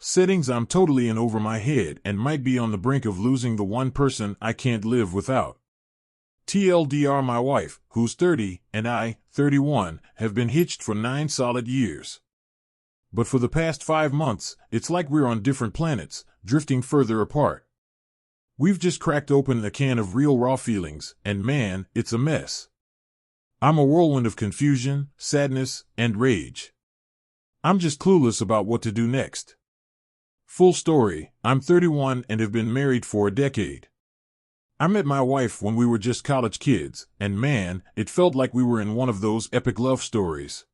settings I'm totally in over my head and might be on the brink of losing the one person I can't live without. TLDR, my wife, who's 30, and I, 31, have been hitched for 9 solid years. But for the past 5 months, it's like we're on different planets, drifting further apart. We've just cracked open a can of real raw feelings, and man, it's a mess. I'm a whirlwind of confusion, sadness, and rage. I'm just clueless about what to do next. Full story, I'm 31 and have been married for a decade. I met my wife when we were just college kids, and man, it felt like we were in one of those epic love stories.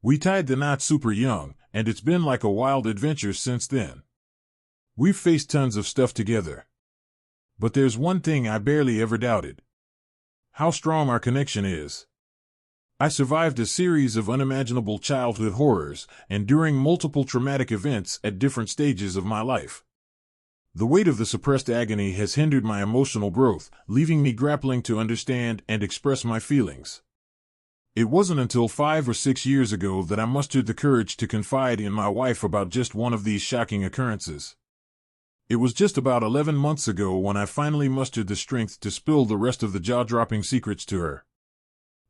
We tied the knot super young, and it's been like a wild adventure since then. We've faced tons of stuff together. But there's one thing I barely ever doubted: how strong our connection is. I survived a series of unimaginable childhood horrors, enduring multiple traumatic events at different stages of my life. The weight of the suppressed agony has hindered my emotional growth, leaving me grappling to understand and express my feelings. It wasn't until 5 or 6 years ago that I mustered the courage to confide in my wife about just one of these shocking occurrences. It was just about 11 months ago when I finally mustered the strength to spill the rest of the jaw-dropping secrets to her.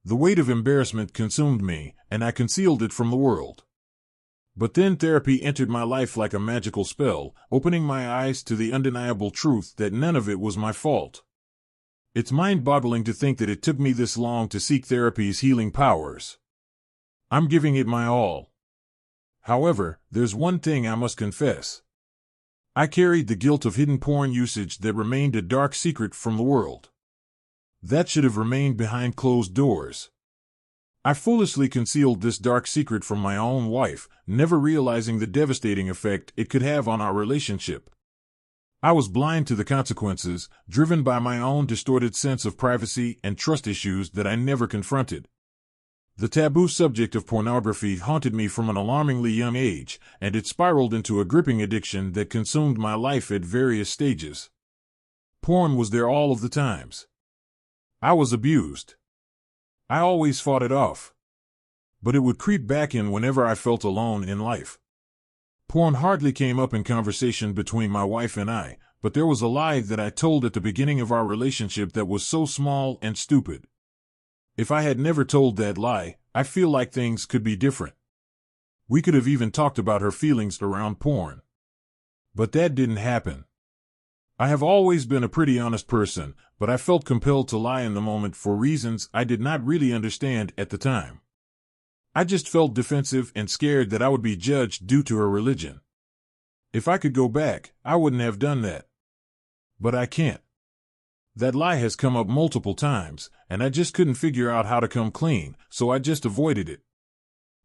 The weight of embarrassment consumed me, and I concealed it from the world. But then therapy entered my life like a magical spell, opening my eyes to the undeniable truth that none of it was my fault. It's mind-boggling to think that it took me this long to seek therapy's healing powers. I'm giving it my all. However, there's one thing I must confess. I carried the guilt of hidden porn usage that remained a dark secret from the world. That should have remained behind closed doors. I foolishly concealed this dark secret from my own wife, never realizing the devastating effect it could have on our relationship. I was blind to the consequences, driven by my own distorted sense of privacy and trust issues that I never confronted. The taboo subject of pornography haunted me from an alarmingly young age, and it spiraled into a gripping addiction that consumed my life at various stages. Porn was there all of the times. I was abused. I always fought it off. But it would creep back in whenever I felt alone in life. Porn hardly came up in conversation between my wife and I, but there was a lie that I told at the beginning of our relationship that was so small and stupid. If I had never told that lie, I feel like things could be different. We could have even talked about her feelings around porn. But that didn't happen. I have always been a pretty honest person, but I felt compelled to lie in the moment for reasons I did not really understand at the time. I just felt defensive and scared that I would be judged due to her religion. If I could go back, I wouldn't have done that. But I can't. That lie has come up multiple times, and I just couldn't figure out how to come clean, so I just avoided it.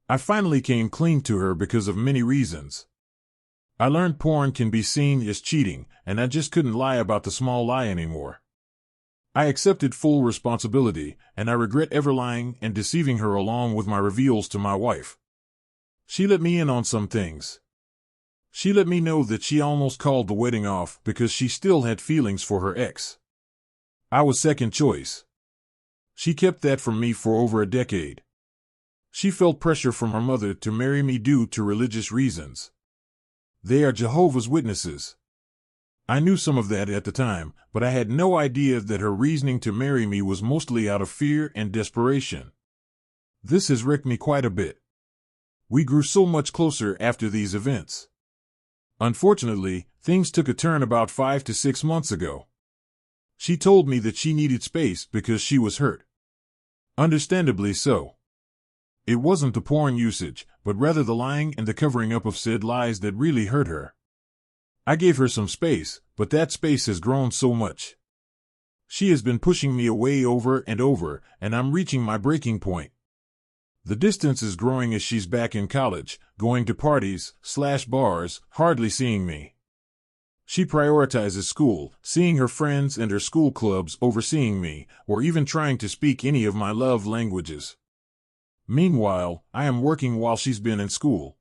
I finally came clean to her because of many reasons. I learned porn can be seen as cheating, and I just couldn't lie about the small lie anymore. I accepted full responsibility, and I regret ever lying and deceiving her along with my reveals to my wife. She let me in on some things. She let me know that she almost called the wedding off because she still had feelings for her ex. I was second choice. She kept that from me for over a decade. She felt pressure from her mother to marry me due to religious reasons. They are Jehovah's Witnesses. I knew some of that at the time, but I had no idea that her reasoning to marry me was mostly out of fear and desperation. This has wrecked me quite a bit. We grew so much closer after these events. Unfortunately, things took a turn about 5 to 6 months ago. She told me that she needed space because she was hurt. Understandably so. It wasn't the porn usage, but rather the lying and the covering up of said lies that really hurt her. I gave her some space, but that space has grown so much. She has been pushing me away over and over, and I'm reaching my breaking point. The distance is growing as she's back in college, going to parties/bars, hardly seeing me. She prioritizes school, seeing her friends and her school clubs over seeing me, or even trying to speak any of my love languages. Meanwhile, I am working while she's been in school.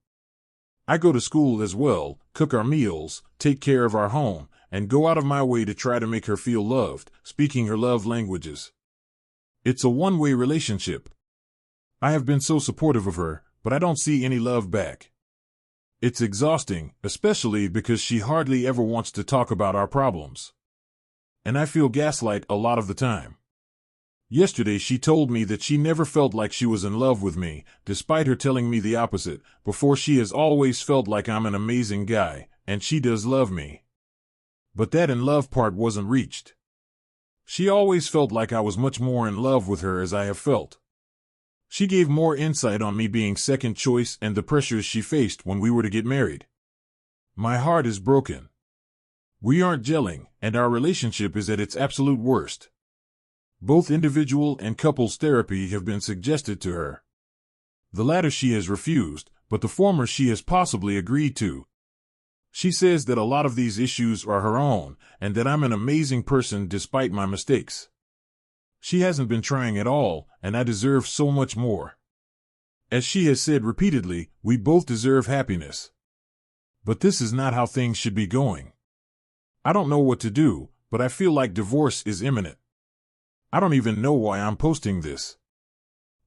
I go to school as well, cook our meals, take care of our home, and go out of my way to try to make her feel loved, speaking her love languages. It's a one-way relationship. I have been so supportive of her, but I don't see any love back. It's exhausting, especially because she hardly ever wants to talk about our problems. And I feel gaslight a lot of the time. Yesterday she told me that she never felt like she was in love with me, despite her telling me the opposite. Before, she has always felt like I'm an amazing guy, and she does love me. But that in love part wasn't reached. She always felt like I was much more in love with her as I have felt. She gave more insight on me being second choice and the pressures she faced when we were to get married. My heart is broken. We aren't gelling, and our relationship is at its absolute worst. Both individual and couples therapy have been suggested to her. The latter she has refused, but the former she has possibly agreed to. She says that a lot of these issues are her own, and that I'm an amazing person despite my mistakes. She hasn't been trying at all, and I deserve so much more. As she has said repeatedly, we both deserve happiness. But this is not how things should be going. I don't know what to do, but I feel like divorce is imminent. I don't even know why I'm posting this.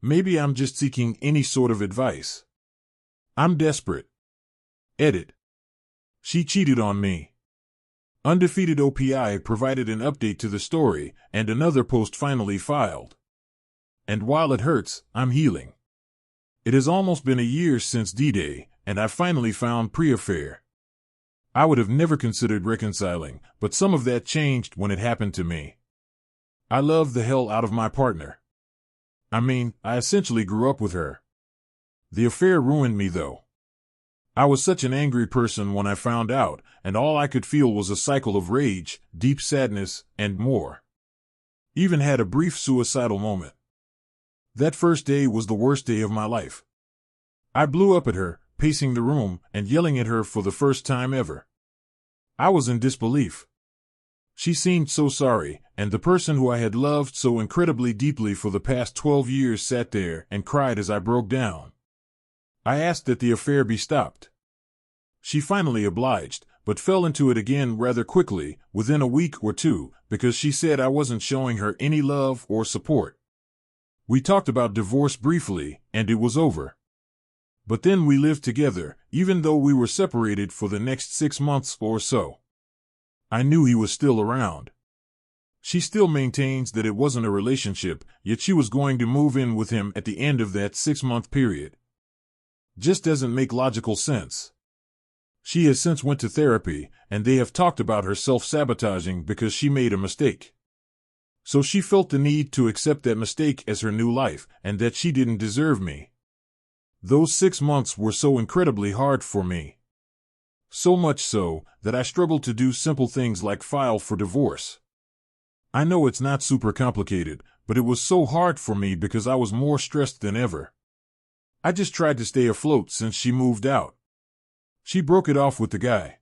Maybe I'm just seeking any sort of advice. I'm desperate. Edit. She cheated on me. Undefeated OPI provided an update to the story, and another post finally filed. And while it hurts, I'm healing. It has almost been a year since D-Day, and I finally found pre-affair. I would have never considered reconciling, but some of that changed when it happened to me. I love the hell out of my partner. I mean, I essentially grew up with her. The affair ruined me, though. I was such an angry person when I found out, and all I could feel was a cycle of rage, deep sadness, and more. Even had a brief suicidal moment. That first day was the worst day of my life. I blew up at her, pacing the room, and yelling at her for the first time ever. I was in disbelief. She seemed so sorry, and the person who I had loved so incredibly deeply for the past 12 years sat there and cried as I broke down. I asked that the affair be stopped. She finally obliged, but fell into it again rather quickly, within a week or two, because she said I wasn't showing her any love or support. We talked about divorce briefly, and it was over. But then we lived together, even though we were separated for the next 6 months or so. I knew he was still around. She still maintains that it wasn't a relationship, yet she was going to move in with him at the end of that 6-month period. Just doesn't make logical sense. She has since went to therapy, and they have talked about her self-sabotaging because she made a mistake. So she felt the need to accept that mistake as her new life, and that she didn't deserve me. Those 6 months were so incredibly hard for me. So much so that I struggled to do simple things like file for divorce. I know it's not super complicated, but it was so hard for me because I was more stressed than ever. I just tried to stay afloat since she moved out. She broke it off with the guy.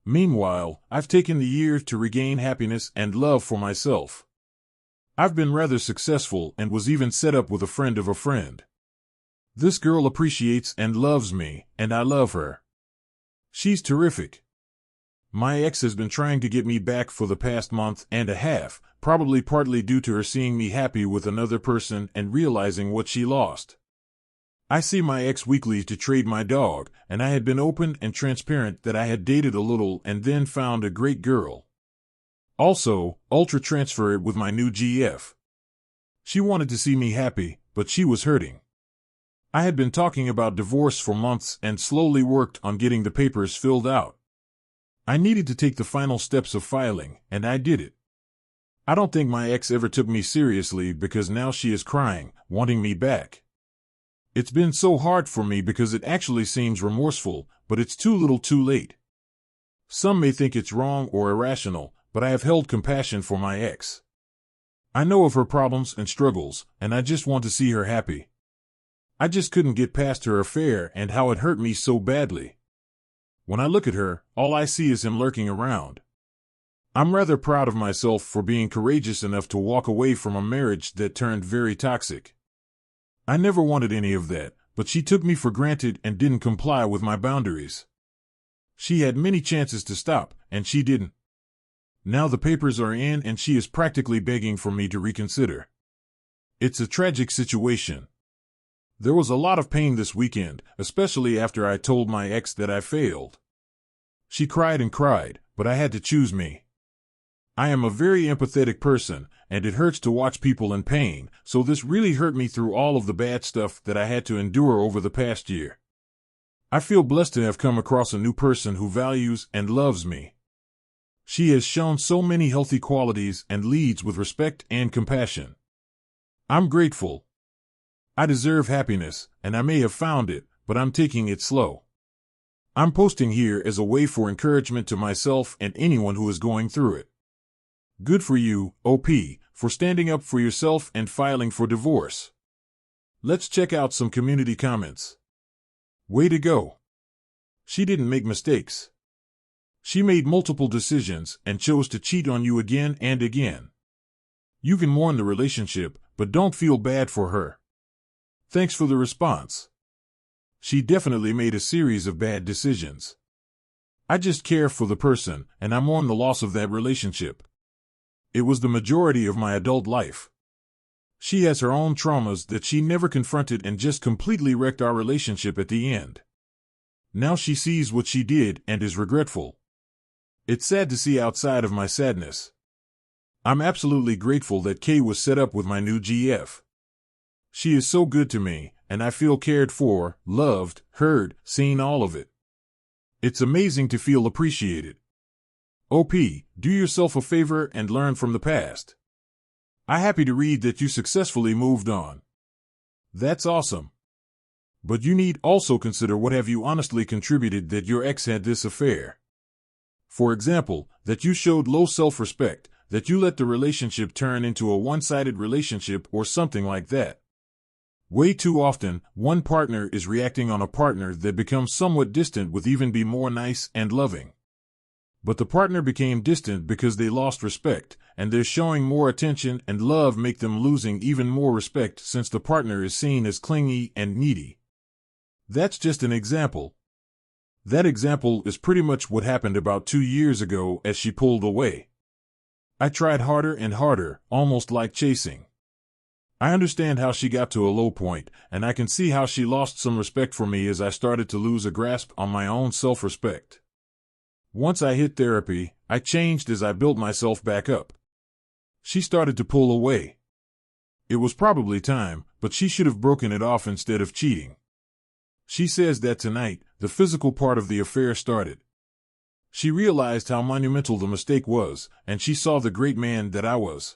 Meanwhile, I've taken the year to regain happiness and love for myself. I've been rather successful and was even set up with a friend of a friend. This girl appreciates and loves me, and I love her. She's terrific. My ex has been trying to get me back for the past month and a half, probably partly due to her seeing me happy with another person and realizing what she lost. I see my ex weekly to trade my dog, and I had been open and transparent that I had dated a little and then found a great girl. Also, ultra transferred with my new GF. She wanted to see me happy, but she was hurting. I had been talking about divorce for months and slowly worked on getting the papers filled out. I needed to take the final steps of filing, and I did it. I don't think my ex ever took me seriously because now she is crying, wanting me back. It's been so hard for me because it actually seems remorseful, but it's too little too late. Some may think it's wrong or irrational, but I have held compassion for my ex. I know of her problems and struggles, and I just want to see her happy. I just couldn't get past her affair and how it hurt me so badly. When I look at her, all I see is him lurking around. I'm rather proud of myself for being courageous enough to walk away from a marriage that turned very toxic. I never wanted any of that, but she took me for granted and didn't comply with my boundaries. She had many chances to stop, and she didn't. Now the papers are in and she is practically begging for me to reconsider. It's a tragic situation. There was a lot of pain this weekend, especially after I told my ex that I failed. She cried and cried, but I had to choose me. I am a very empathetic person, and it hurts to watch people in pain, so this really hurt me through all of the bad stuff that I had to endure over the past year. I feel blessed to have come across a new person who values and loves me. She has shown so many healthy qualities and leads with respect and compassion. I'm grateful. I deserve happiness, and I may have found it, but I'm taking it slow. I'm posting here as a way for encouragement to myself and anyone who is going through it. Good for you, OP, for standing up for yourself and filing for divorce. Let's check out some community comments. Way to go. She didn't make mistakes. She made multiple decisions and chose to cheat on you again and again. You can mourn the relationship, but don't feel bad for her. Thanks for the response. She definitely made a series of bad decisions. I just care for the person, and I mourn the loss of that relationship. It was the majority of my adult life. She has her own traumas that she never confronted and just completely wrecked our relationship at the end. Now she sees what she did and is regretful. It's sad to see outside of my sadness. I'm absolutely grateful that Kay was set up with my new GF. She is so good to me, and I feel cared for, loved, heard, seen, all of it. It's amazing to feel appreciated. OP, do yourself a favor and learn from the past. I'm happy to read that you successfully moved on. That's awesome. But you need also consider what have you honestly contributed that your ex had this affair. For example, that you showed low self-respect, that you let the relationship turn into a one-sided relationship or something like that. Way too often, one partner is reacting on a partner that becomes somewhat distant with even be more nice and loving. But the partner became distant because they lost respect, and they're showing more attention and love make them losing even more respect since the partner is seen as clingy and needy. That's just an example. That example is pretty much what happened about 2 years ago as she pulled away. I tried harder and harder, almost like chasing. I understand how she got to a low point, and I can see how she lost some respect for me as I started to lose a grasp on my own self-respect. Once I hit therapy, I changed as I built myself back up. She started to pull away. It was probably time, but she should have broken it off instead of cheating. She says that tonight, the physical part of the affair started. She realized how monumental the mistake was, and she saw the great man that I was.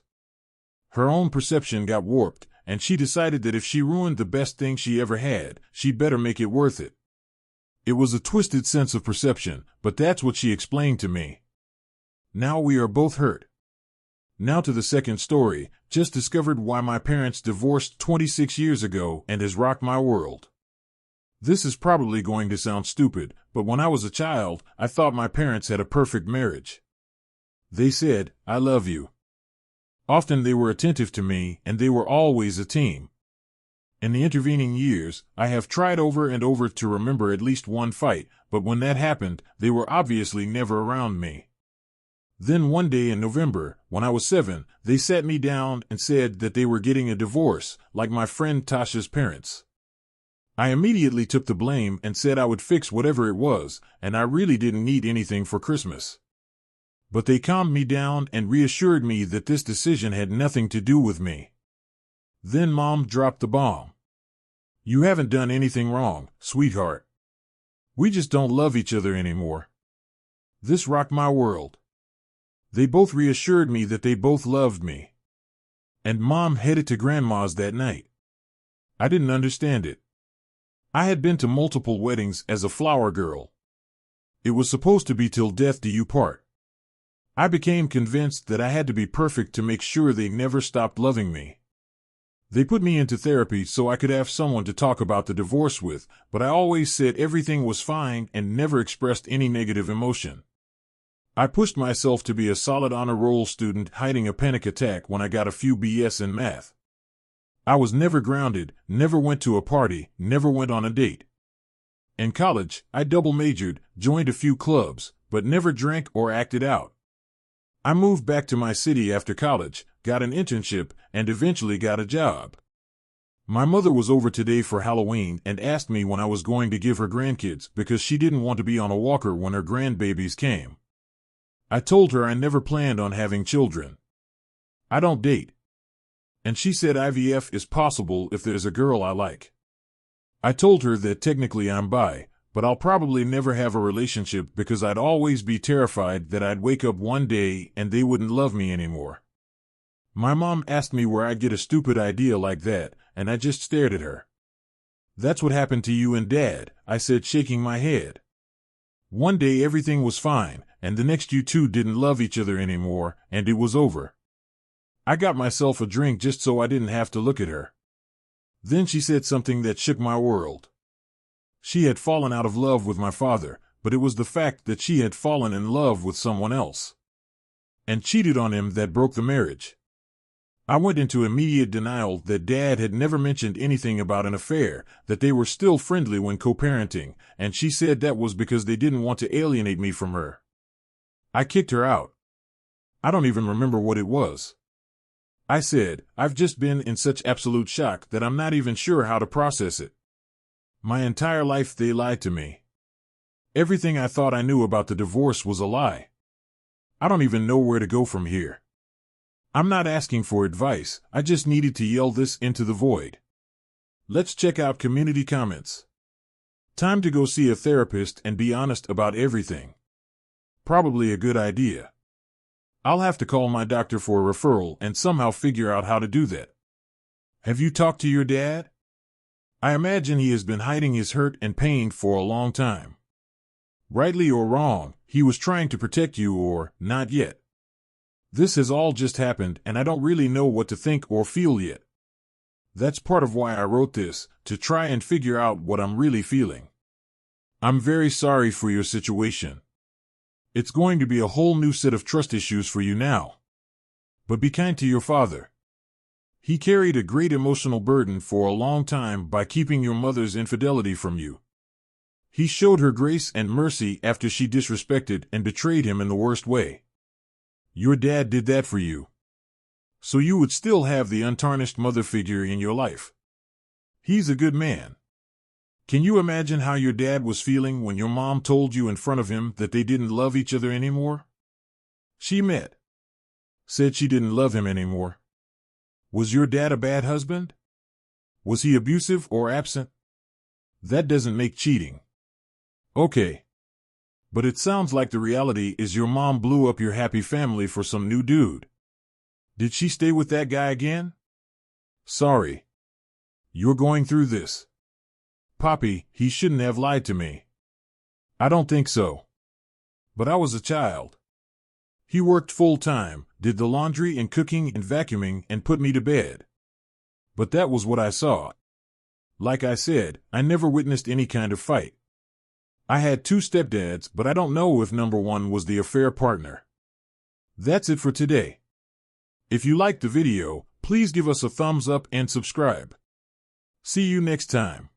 Her own perception got warped, and she decided that if she ruined the best thing she ever had, she'd better make it worth it. It was a twisted sense of perception, but that's what she explained to me. Now we are both hurt. Now to the second story, just discovered why my parents divorced 26 years ago and has rocked my world. This is probably going to sound stupid, but when I was a child, I thought my parents had a perfect marriage. They said, "I love you." Often they were attentive to me, and they were always a team. In the intervening years, I have tried over and over to remember at least one fight, but when that happened, they were obviously never around me. Then one day in November, when I was 7, they sat me down and said that they were getting a divorce, like my friend Tasha's parents. I immediately took the blame and said I would fix whatever it was, and I really didn't need anything for Christmas. But they calmed me down and reassured me that this decision had nothing to do with me. Then Mom dropped the bomb. "You haven't done anything wrong, sweetheart. We just don't love each other anymore." This rocked my world. They both reassured me that they both loved me. And Mom headed to Grandma's that night. I didn't understand it. I had been to multiple weddings as a flower girl. It was supposed to be till death do you part. I became convinced that I had to be perfect to make sure they never stopped loving me. They put me into therapy so I could have someone to talk about the divorce with, but I always said everything was fine and never expressed any negative emotion. I pushed myself to be a solid honor roll student hiding a panic attack when I got a few BS in math. I was never grounded, never went to a party, never went on a date. In college, I double majored, joined a few clubs, but never drank or acted out. I moved back to my city after college, got an internship, and eventually got a job. My mother was over today for Halloween and asked me when I was going to give her grandkids because she didn't want to be on a walker when her grandbabies came. I told her I never planned on having children. I don't date. And she said IVF is possible if there's a girl I like. I told her that technically I'm bi, but I'll probably never have a relationship because I'd always be terrified that I'd wake up one day and they wouldn't love me anymore. My mom asked me where I'd get a stupid idea like that, and I just stared at her. That's what happened to you and Dad, I said, shaking my head. One day everything was fine, and the next you two didn't love each other anymore, and it was over. I got myself a drink just so I didn't have to look at her. Then she said something that shook my world. She had fallen out of love with my father, but it was the fact that she had fallen in love with someone else and cheated on him that broke the marriage. I went into immediate denial that Dad had never mentioned anything about an affair, that they were still friendly when co-parenting, and she said that was because they didn't want to alienate me from her. I kicked her out. I don't even remember what it was. I said, I've just been in such absolute shock that I'm not even sure how to process it. My entire life they lied to me. Everything I thought I knew about the divorce was a lie. I don't even know where to go from here. I'm not asking for advice, I just needed to yell this into the void. Let's check out community comments. Time to go see a therapist and be honest about everything. Probably a good idea. I'll have to call my doctor for a referral and somehow figure out how to do that. Have you talked to your dad? I imagine he has been hiding his hurt and pain for a long time. Rightly or wrong, he was trying to protect you, or not yet. This has all just happened and I don't really know what to think or feel yet. That's part of why I wrote this, to try and figure out what I'm really feeling. I'm very sorry for your situation. It's going to be a whole new set of trust issues for you now. But be kind to your father. He carried a great emotional burden for a long time by keeping your mother's infidelity from you. He showed her grace and mercy after she disrespected and betrayed him in the worst way. Your dad did that for you. So you would still have the untarnished mother figure in your life. He's a good man. Can you imagine how your dad was feeling when your mom told you in front of him that they didn't love each other anymore? Said she didn't love him anymore. Was your dad a bad husband? Was he abusive or absent? That doesn't make cheating. Okay. But it sounds like the reality is your mom blew up your happy family for some new dude. Did she stay with that guy again? Sorry. You're going through this. Poppy, he shouldn't have lied to me. I don't think so. But I was a child. He worked full-time, did the laundry and cooking and vacuuming and put me to bed. But that was what I saw. Like I said, I never witnessed any kind of fight. I had 2 stepdads, but I don't know if number 1 was the affair partner. That's it for today. If you liked the video, please give us a thumbs up and subscribe. See you next time.